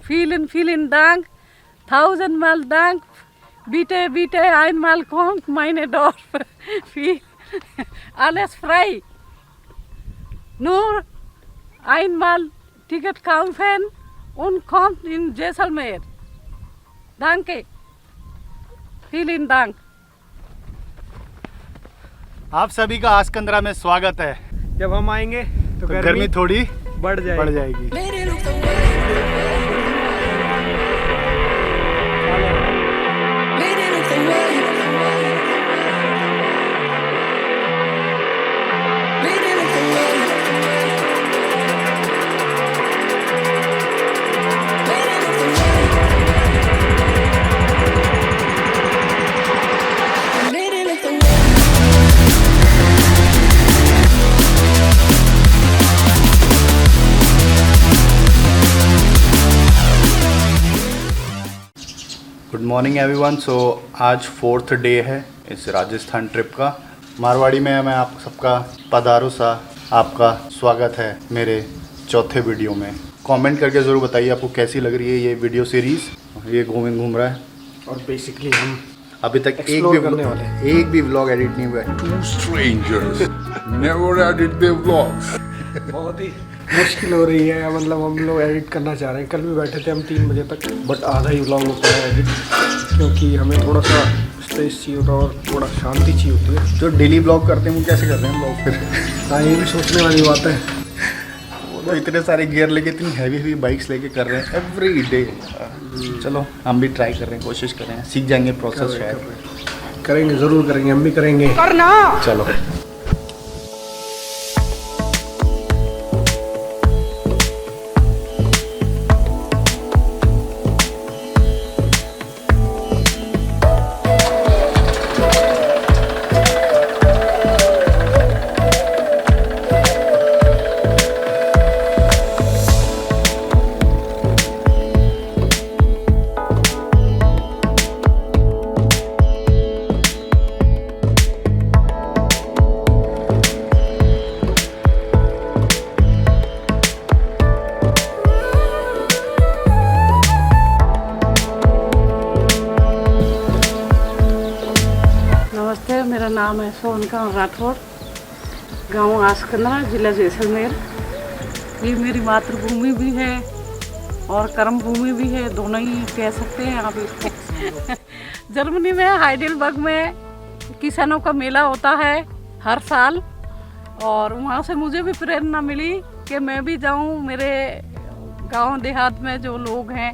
Vielen Dank, tausendmal Dank. Bitte, bitte einmal kommt meine Dorf. Alles frei. Nur einmal Ticket kaufen und kommt in Jaisalmer. Danke. Vielen Dank. आप सभी का आसकंदरा में स्वागत है। जब हम आएंगे तो गर्मी थोड़ी बढ़ जाएगी। Good morning everyone. सो आज 4th डे है इस राजस्थान ट्रिप का। मारवाड़ी में मैं आप सबका पधारो सा आपका स्वागत है मेरे चौथे वीडियो में। कमेंट करके ज़रूर बताइए आपको कैसी लग रही है ये वीडियो सीरीज़। ये घूम रहा है और बेसिकली हम अभी तक एक भी व्लॉग एडिट नहीं हुआ है। Two strangers never edit their vlogs. बहुत ही मुश्किल हो रही है, मतलब हम लोग एडिट करना चाह रहे हैं। कल भी बैठे थे हम 3 बजे तक, बट आधा ही व्लॉग होता है एडिट, क्योंकि हमें थोड़ा सा स्पेस चाहिए होता है और थोड़ा शांति चाहिए होती है। जो डेली ब्लॉग करते हैं वो कैसे कर रहे हैं ब्लॉग फिर? हाँ, ये भी सोचने वाली बात है। वो तो इतने सारे गियर लेके इतनी हैवी बाइक्स लेके कर रहे हैं एवरी डे। चलो हम भी ट्राई कर रहे हैं, कोशिश कर रहे हैं, सीख जाएंगे प्रोसेस शायद। करेंगे, ज़रूर करेंगे, हम भी करेंगे करना। चलो नमस्ते, मेरा नाम है सोनका राठौर, गांव आसकंदरा, जिला जैसलमेर। ये मेरी मातृभूमि भी है और कर्म भूमि भी है, दोनों ही कह सकते हैं आप इसको। जर्मनी में हाइडेलबर्ग में किसानों का मेला होता है हर साल, और वहाँ से मुझे भी प्रेरणा मिली कि मैं भी जाऊँ। मेरे गांव देहात में जो लोग हैं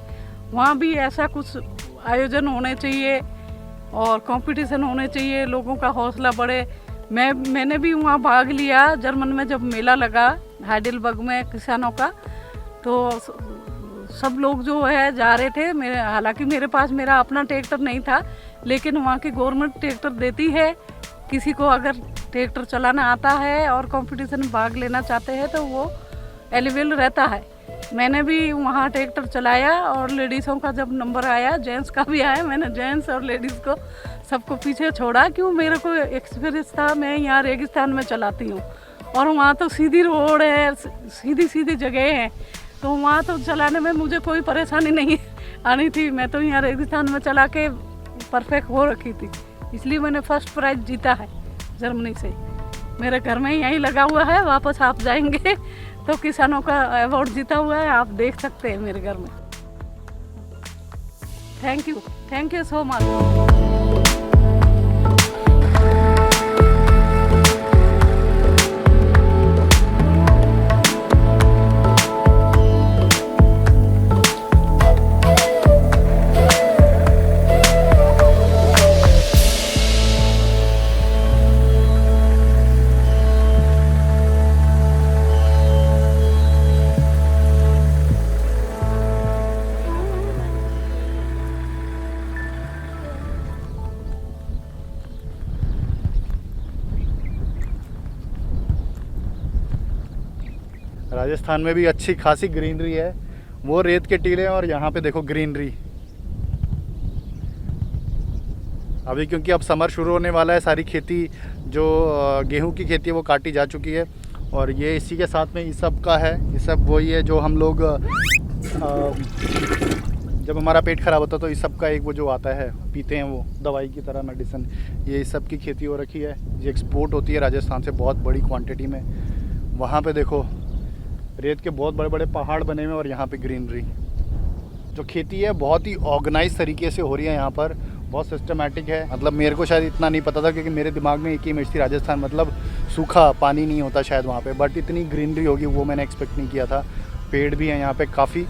वहाँ भी ऐसा कुछ आयोजन होने चाहिए और कंपटीशन होने चाहिए, लोगों का हौसला बढ़े। मैंने भी वहाँ भाग लिया जर्मन में, जब मेला लगा हाइडेलबर्ग में किसानों का, तो सब लोग जो है जा रहे थे। हालांकि मेरे पास मेरा अपना ट्रैक्टर नहीं था, लेकिन वहाँ की गवर्नमेंट ट्रैक्टर देती है। किसी को अगर ट्रैक्टर चलाना आता है और कंपटीशन में भाग लेना चाहते हैं तो वो एलिजिबल रहता है। मैंने भी वहाँ ट्रैक्टर चलाया और लेडीज़ों का जब नंबर आया, जेंट्स का भी आया, मैंने जेंट्स और लेडीज़ को सबको पीछे छोड़ा, क्यों मेरे को एक्सपीरियंस था। मैं यहाँ रेगिस्तान में चलाती हूँ और वहाँ तो सीधी रोड है, सीधी जगह है, तो वहाँ तो चलाने में मुझे कोई परेशानी नहीं आनी थी। मैं तो यहाँ रेगिस्तान में चला के परफेक्ट हो रखी थी, इसलिए मैंने फर्स्ट प्राइज़ जीता है जर्मनी से। मेरे घर में यहीं लगा हुआ है, वापस आप जाएंगे तो किसानों का अवार्ड जीता हुआ है, आप देख सकते हैं मेरे घर में। Thank you so much. Rajasthan में भी अच्छी खासी ग्रीनरी है। वो रेत के टीले हैं और यहाँ पे देखो ग्रीनरी। अभी क्योंकि अब समर शुरू होने वाला है, सारी खेती जो गेहूं की खेती है वो काटी जा चुकी है। और ये इसी के साथ में ये सब का है, ये सब वही है जो हम लोग जब हमारा पेट ख़राब होता है तो इस सब का एक वो जो आता है पीते हैं वो दवाई की तरह मेडिसिन, ये इस सब की खेती हो रखी है। ये एक्सपोर्ट होती है राजस्थान से बहुत बड़ी क्वांटिटी में। वहाँ पे देखो रेत के बहुत बड़े बड़े पहाड़ बने हुए हैं और यहाँ पे ग्रीनरी। जो खेती है बहुत ही ऑर्गेनाइज तरीके से हो रही है यहाँ पर, बहुत सिस्टमेटिक है। मतलब मेरे को शायद इतना नहीं पता था क्योंकि मेरे दिमाग में एक ही इमेज थी राजस्थान मतलब सूखा पानी नहीं होता शायद वहाँ पे, बट इतनी ग्रीनरी होगी वो मैंने एक्सपेक्ट नहीं किया था। पेड़ भी हैं यहाँ पे काफ़ी।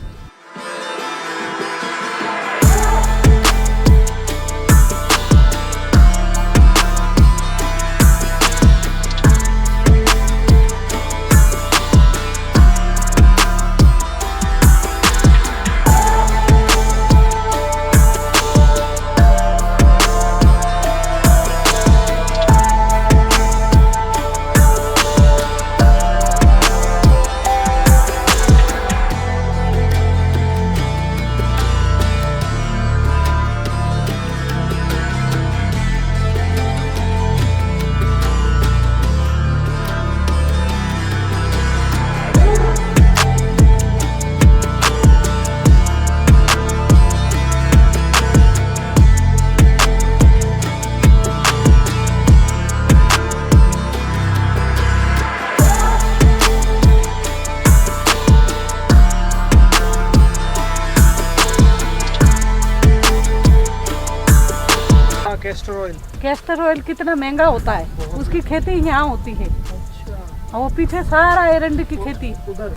कैस्टर ऑयल कितना महंगा होता है, उसकी खेती यहाँ होती है। और वो पीछे सारा एरंडी की खेती उधर।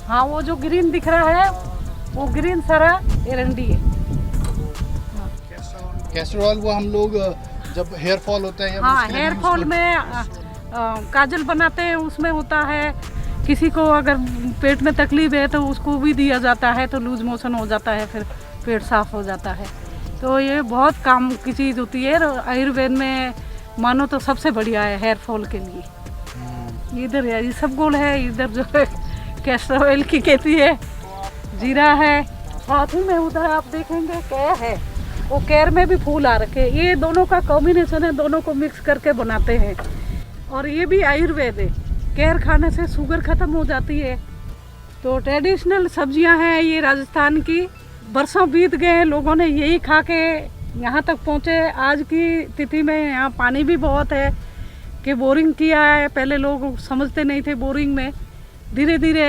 हाँ, वो जो ग्रीन दिख रहा है वो ग्रीन सारा एरंडी है। कैस्टर ऑयल वो हम लोग जब हेयर फॉल होता है, हाँ, हेयर फॉल में काजल बनाते हैं उसमें होता है। किसी को अगर पेट में तकलीफ है तो उसको भी दिया जाता है, तो लूज मोशन हो जाता है, फिर पेट साफ हो जाता है। तो ये बहुत काम की चीज़ होती है। आयुर्वेद में मानो तो सबसे बढ़िया है हेयर फॉल के लिए। इधर है ये सब गोल है, इधर जो है कैस्टर ऑयल की खेती है, जीरा है, साथ ही में उधर आप देखेंगे कैर है, वो कैर में भी फूल आ रखे। ये दोनों का कॉम्बिनेशन है, दोनों को मिक्स करके बनाते हैं। और ये भी आयुर्वेद है, कैर खाने से शुगर ख़त्म हो जाती है। तो ट्रेडिशनल सब्जियां हैं ये राजस्थान की। बरसों बीत गए हैं, लोगों ने यही खा के यहाँ तक पहुँचे। आज की तिथि में यहाँ पानी भी बहुत है कि बोरिंग किया है। पहले लोग समझते नहीं थे बोरिंग में, धीरे धीरे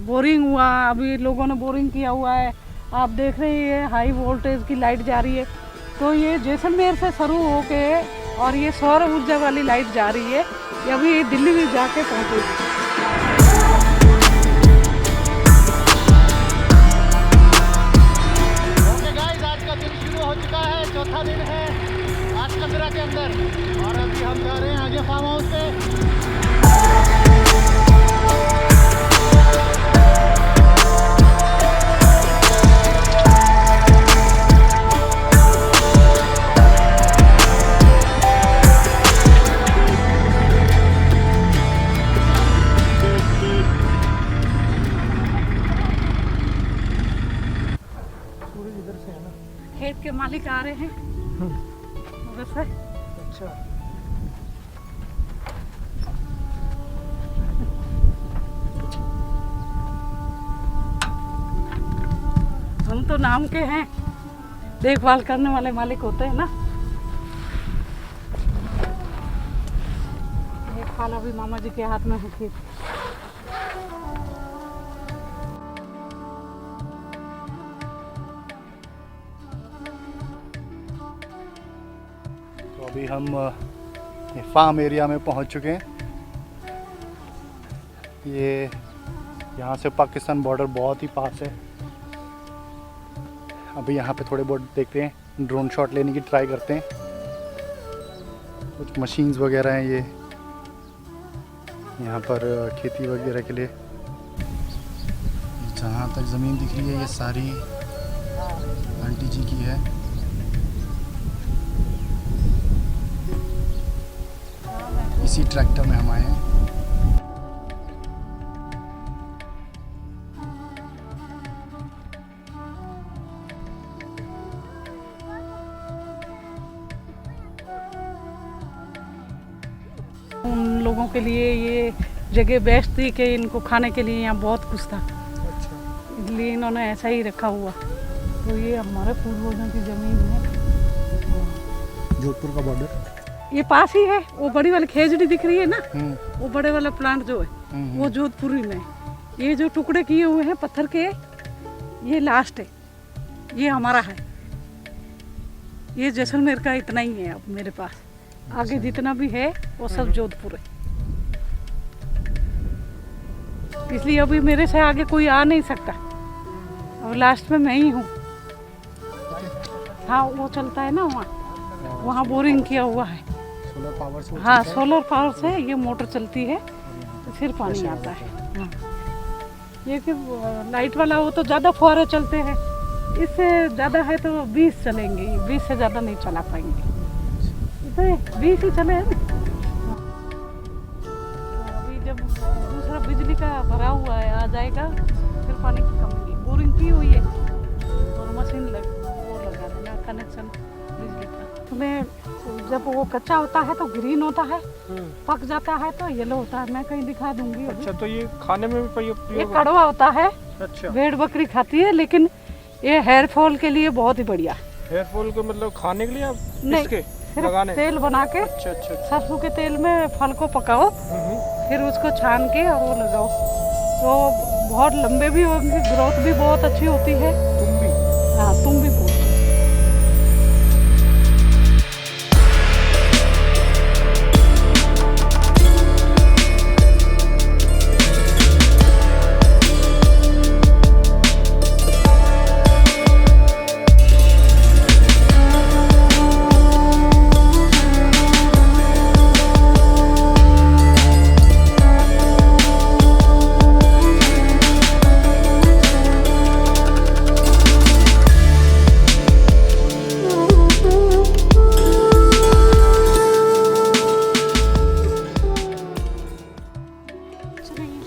बोरिंग हुआ, अभी लोगों ने बोरिंग किया हुआ है। आप देख रहे हैं हाई वोल्टेज की लाइट जा रही है। तो ये जैसलमेर से शुरू होके और ये सौर ऊर्जा वाली लाइट जा रही है, ये अभी दिल्ली भी जाके पहुँचेगी। चौथा दिन है आज कंदरा के अंदर और अभी हम जा रहे हैं आगे फार्म हाउस पे। खेत के मालिक आ रहे हैं उधर से। अच्छा, हम तो नाम के हैं, देखभाल करने वाले मालिक होते हैं ना। ये खाला भी मामा जी के हाथ में है खेत। अभी हम फार्म एरिया में पहुंच चुके हैं। ये यहाँ से पाकिस्तान बॉर्डर बहुत ही पास है। अभी यहाँ पे थोड़े बहुत देखते हैं, ड्रोन शॉट लेने की ट्राई करते हैं। कुछ मशीन्स वगैरह हैं ये यहाँ पर खेती वगैरह के लिए। जहाँ तक ज़मीन दिख रही है ये सारी आंटी जी की है। इसी ट्रैक्टर में हम आए हैं। उन लोगों के लिए ये जगह बेस्ट थी कि इनको खाने के लिए यहाँ बहुत कुछ था, अच्छा, इसलिए ये इन्होंने ऐसा ही रखा हुआ। तो ये हमारे पूर्वजों की ज़मीन है। जोधपुर का बॉर्डर ये पास ही है। वो बड़ी वाली खेजड़ी दिख रही है ना, वो बड़े वाला प्लांट जो है वो जोधपुरी में है। ये जो टुकड़े किए हुए हैं पत्थर के, ये लास्ट है, ये हमारा है। ये जैसलमेर का इतना ही है अब मेरे पास। आगे जितना भी है वो सब जोधपुर है। इसलिए अभी मेरे से आगे कोई आ नहीं सकता। और लास्ट में मैं ही हूँ। हाँ, वो चलता है ना वहाँ बोरिंग किया हुआ है। सोलर पावर से हाँ, सोलर पावर से ये मोटर चलती है तो फिर पानी आता है। हाँ, ये कि लाइट वाला वो तो ज़्यादा फुहारे चलते हैं। इससे ज़्यादा है तो 20 चलेंगे, 20 से ज़्यादा नहीं चला पाएंगे। तो 20 ही चले हैं ना। अभी जब दूसरा बिजली का भरा हुआ है आ जाएगा फिर पानी की कमी। बोरिंग की हुई है और मशीन लगा देना कनेक्शन बिजली का। तुम्हें जब वो कच्चा होता है तो ग्रीन होता है, पक जाता है तो येलो होता है। मैं कहीं दिखा दूंगी। अच्छा, तो ये खाने में भी प्रयोग ये कड़वा होता है। अच्छा, भेड़ बकरी खाती है, लेकिन ये हेयर फॉल के लिए बहुत ही बढ़िया। हेयर फॉल को मतलब खाने के लिए आप नहीं, इसके सिर्फ लगाने? तेल बना के अच्छा, सरसों के तेल में फल को पकाओ, फिर उसको छान के और वो लगाओ तो बहुत लंबे भी होंगे, ग्रोथ भी बहुत अच्छी होती है। तुम भी? हाँ, तुम भी बहुत।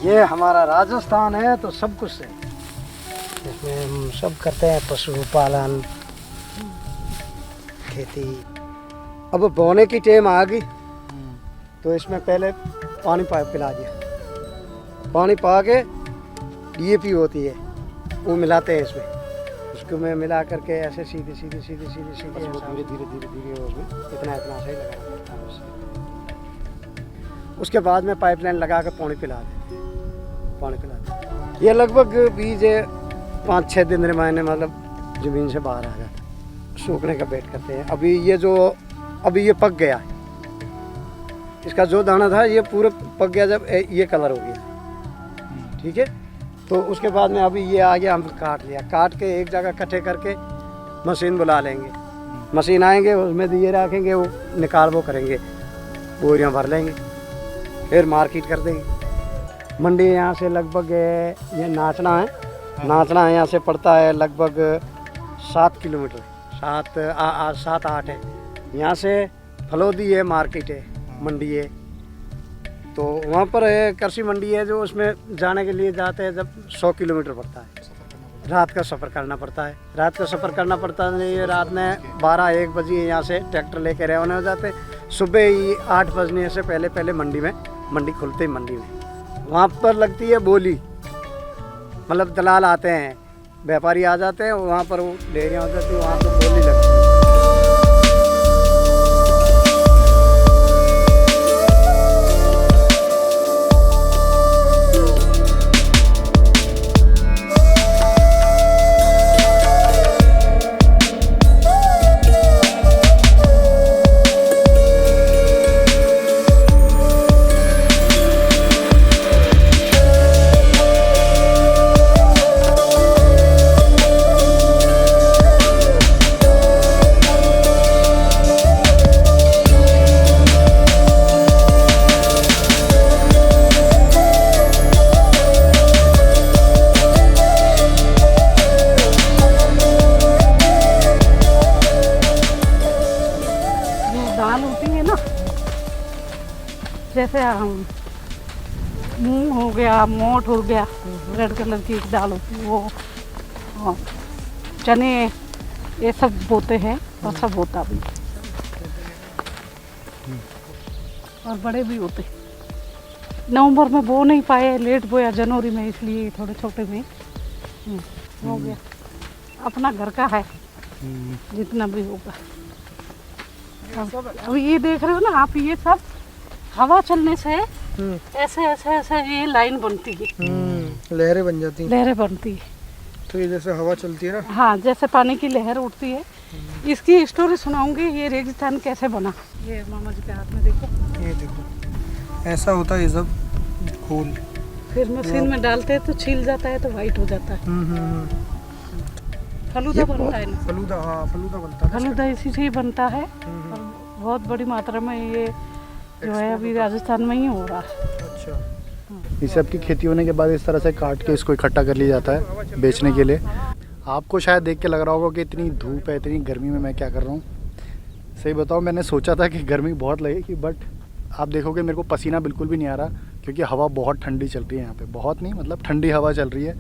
ये हमारा राजस्थान है तो सब कुछ है इसमें। हम सब करते हैं, पशुपालन, खेती। अब बोने की टाइम आ गई तो इसमें पहले पानी पिला दिया। पानी पा के डीएपी होती है वो मिलाते हैं इसमें। उसको में मिला करके ऐसे सीधे सीधे सीधे सीधे सीधे धीरे धीरे धीरे धीरे उसमें इतना इतना सही लगाना पड़ता है उससे। उसके बाद में पाइपलाइन लगा के पानी पिला देते हैं। पानी पिलाते हैं। ये लगभग बीज 5-6 दिन महीने मतलब ज़मीन से बाहर आ जाता है। सूखने का वेट करते हैं। अभी ये पक गया है। इसका जो दाना था ये पूरा पक गया जब ये कलर हो गया, ठीक है। तो उसके बाद में अभी ये आ गया, हम काट लिया। काट के एक जगह इकट्ठे करके मशीन बुला लेंगे। मशीन आएंगे, उसमें दिए रखेंगे, वो निकाल वो करेंगे, बोरियाँ भर लेंगे, फिर मार्केट कर देंगे। मंडी यहाँ से लगभग ये नाचना है यहाँ से पड़ता है लगभग 7 किलोमीटर, 7-8 है। यहाँ से फलोदी है, मार्केट है, मंडी है। तो वहाँ पर कृषि मंडी है जो उसमें जाने के लिए जाते हैं जब 100 किलोमीटर पड़ता है। रात का सफ़र करना पड़ता है। ये रात में 12-1 बजे यहाँ से ट्रैक्टर लेके रवाना हो जाते। सुबह ही 8 बजने से पहले मंडी खुलते ही मंडी में वहाँ पर लगती है बोली। मतलब दलाल आते हैं, व्यापारी आ जाते हैं, वहाँ पर वो डेयरियाँ हो जाती है, वहाँ पर बोली लगती है। जैसे मूंग हो गया, मोठ हो गया, रेड कलर की एक दाल होती है वो, हाँ, चने, ये सब बोते हैं और सब होता भी और बड़े भी होते। नवंबर में बो नहीं पाए, लेट बोया जनवरी में, इसलिए थोड़े छोटे में हो गया, अपना घर का है जितना भी होगा। अब ये देख रहे हो ना आप, ये सब हवा चलने से ऐसे ऐसे ऐसे ये लाइन बनती है, लहरें बन जाती हैं। लहरें बनती है। तो ये जैसे हवा चलती है ना, हाँ, जैसे पानी की लहर उठती है। इसकी स्टोरी सुनाऊंगी, ये रेगिस्तान कैसे बना। ये मामा जी के हाथ में देखो, ये देखो ऐसा होता है ये सब घोल। फिर मशीन में डालते हैं तो छील जाता है, तो वाइट हो जाता है। फलूदा बनता है ना, फलूदा, हाँ फलूदा बनता है। फलूदा इसी से ही बनता है। और बहुत बड़ी मात्रा में ये जो है अभी राजस्थान में ही हो रहा है। अच्छा, इस सब की खेती होने के बाद इस तरह से काट के इसको इकट्ठा कर लिया जाता है बेचने के लिए। आपको शायद देख के लग रहा होगा कि इतनी धूप है, इतनी गर्मी में मैं क्या कर रहा हूँ। सही बताओ, मैंने सोचा था कि गर्मी बहुत लगेगी, बट आप देखोगे मेरे को पसीना बिल्कुल भी नहीं आ रहा, क्योंकि हवा बहुत ठंडी चल रही है यहाँ पे। बहुत नहीं, मतलब ठंडी हवा चल रही है,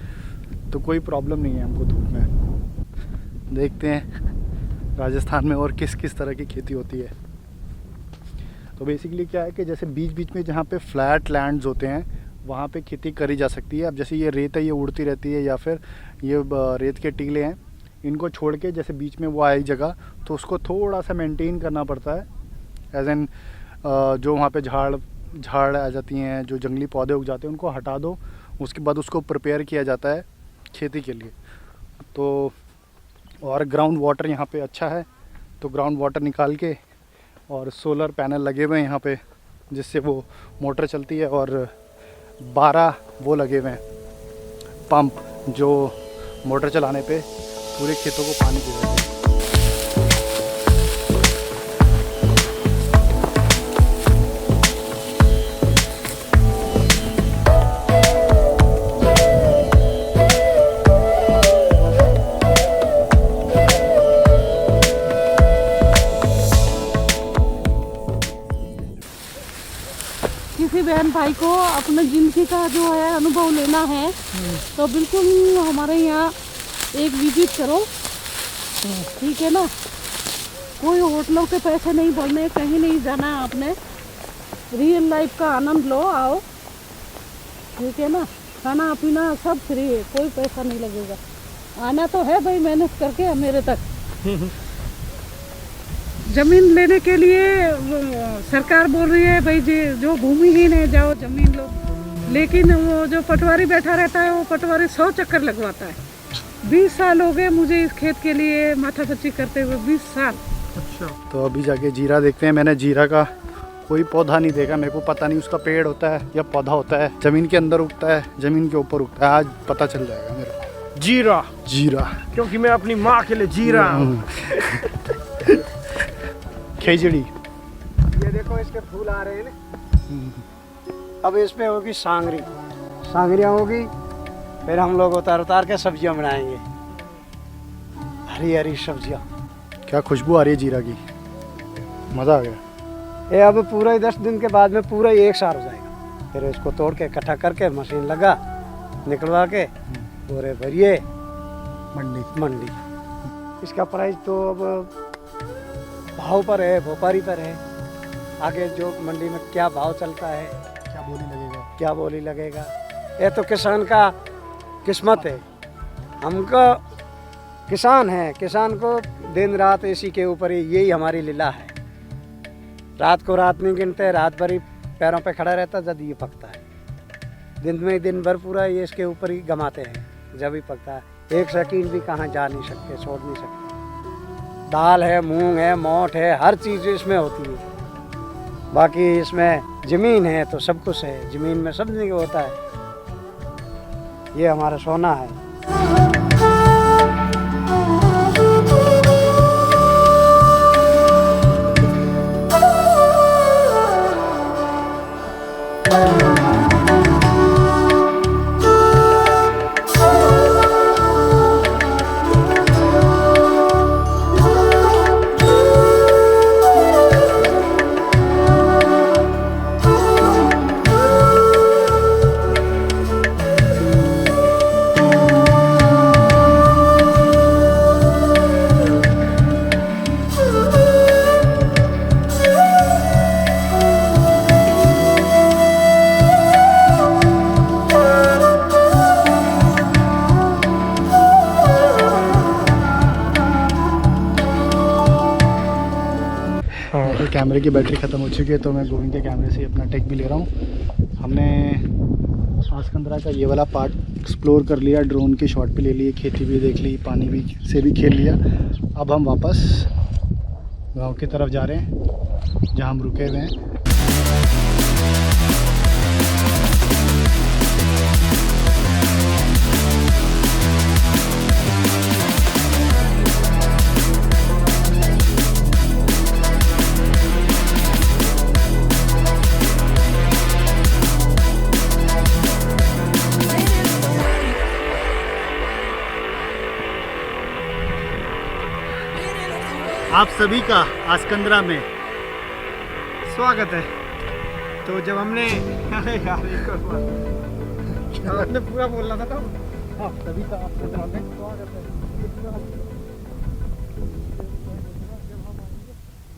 तो कोई प्रॉब्लम नहीं है हमको धूप में। देखते हैं राजस्थान में और किस किस तरह की खेती होती है। तो बेसिकली क्या है कि जैसे बीच बीच में जहाँ पे फ्लैट लैंड्स होते हैं वहाँ पे खेती करी जा सकती है। अब जैसे ये रेत है, ये उड़ती रहती है, या फिर ये रेत के टीले हैं, इनको छोड़ के जैसे बीच में वो आई जगह, तो उसको थोड़ा सा मेंटेन करना पड़ता है। एज एन जो वहाँ पे झाड़ आ जाती हैं, जो जंगली पौधे उग जाते हैं, उनको हटा दो। उसके बाद उसको प्रिपेयर किया जाता है खेती के लिए। तो और ग्राउंड वाटर यहाँ पे अच्छा है, तो ग्राउंड वाटर निकाल के, और सोलर पैनल लगे हुए हैं यहाँ पे, जिससे वो मोटर चलती है। और 12 वो लगे हुए हैं पंप, जो मोटर चलाने पे पूरे खेतों को पानी दे देते हैं। किसी बहन भाई को अपने ज़िंदगी का जो है अनुभव लेना है तो बिल्कुल हमारे यहाँ एक विजिट करो, ठीक है ना। कोई होटलों के पैसे नहीं भरने, कहीं नहीं जाना है आपने, रियल लाइफ का आनंद लो, आओ, ठीक है ना। खाना पीना सब फ्री है, कोई पैसा नहीं लगेगा। आना तो है भाई, मेहनत करके मेरे तक। जमीन लेने के लिए सरकार बोल रही है भाई जो भूमिहीन है जाओ जमीन लो, लेकिन वो जो पटवारी बैठा रहता है, वो पटवारी 100 चक्कर लगवाता है। 20 साल हो गए मुझे इस खेत के लिए माथापच्ची करते हुए, 20 साल। अच्छा, तो अभी जाके जीरा देखते हैं। मैंने जीरा का कोई पौधा नहीं देखा, मेरे को पता नहीं उसका पेड़ होता है या पौधा होता है, ज़मीन के अंदर उगता है, ज़मीन के ऊपर उगता है। आज पता चल जाएगा मेरा। जीरा, क्योंकि मैं अपनी माँ के लिए जी रहा हूँ। खिचड़ी, ये देखो इसके फूल आ रहे हैं ना। अब इसमें होगी सांगरियाँ होगी, फिर हम लोग उतार के सब्जियां बनाएंगे, हरी हरी सब्जियां। क्या खुशबू आ रही है जीरा की, मज़ा आ गया। ये अब पूरा ही 10 दिन के बाद में पूरा ही एक सार हो जाएगा। फिर इसको तोड़ के इकट्ठा करके मशीन लगा, निकलवा के पूरे भरिए मंडी। इसका प्राइस तो अब भाव पर है, व्यापारी पर है। आगे जो मंडी में क्या भाव चलता है, क्या बोली लगेगा, ये तो किसान का किस्मत है। हमको किसान है, किसान को दिन रात इसी के ऊपर ही, यही हमारी लीला है। रात को रात नहीं गिनते, रात भर ही पैरों पे खड़ा रहता जब ये पकता है। दिन में दिन भर पूरा ये इसके ऊपर ही गमाते हैं, जब ही पकता है। एक सेकंड भी कहाँ जा नहीं सकते, छोड़ नहीं सकते। दाल है, मूंग है, मोठ है, हर चीज़ इसमें होती है। बाकी इसमें ज़मीन है तो सब कुछ है, ज़मीन में सब नहीं होता है। ये हमारा सोना है। कैमरे की बैटरी ख़त्म हो चुकी है, तो मैं गोविंद के कैमरे से अपना टेक भी ले रहा हूँ। हमने आसकंदरा का ये वाला पार्ट एक्सप्लोर कर लिया, ड्रोन की शॉट भी ले ली, खेती भी देख ली, पानी भी से भी खेल लिया। अब हम वापस गांव की तरफ जा रहे हैं जहां हम रुके हुए हैं। आप सभी का आसकंदरा में स्वागत है। तो जब हमने अरे यार एक और बात, आपने पूरा बोलना था ना। आप सभी का आसकंदरा में स्वागत है।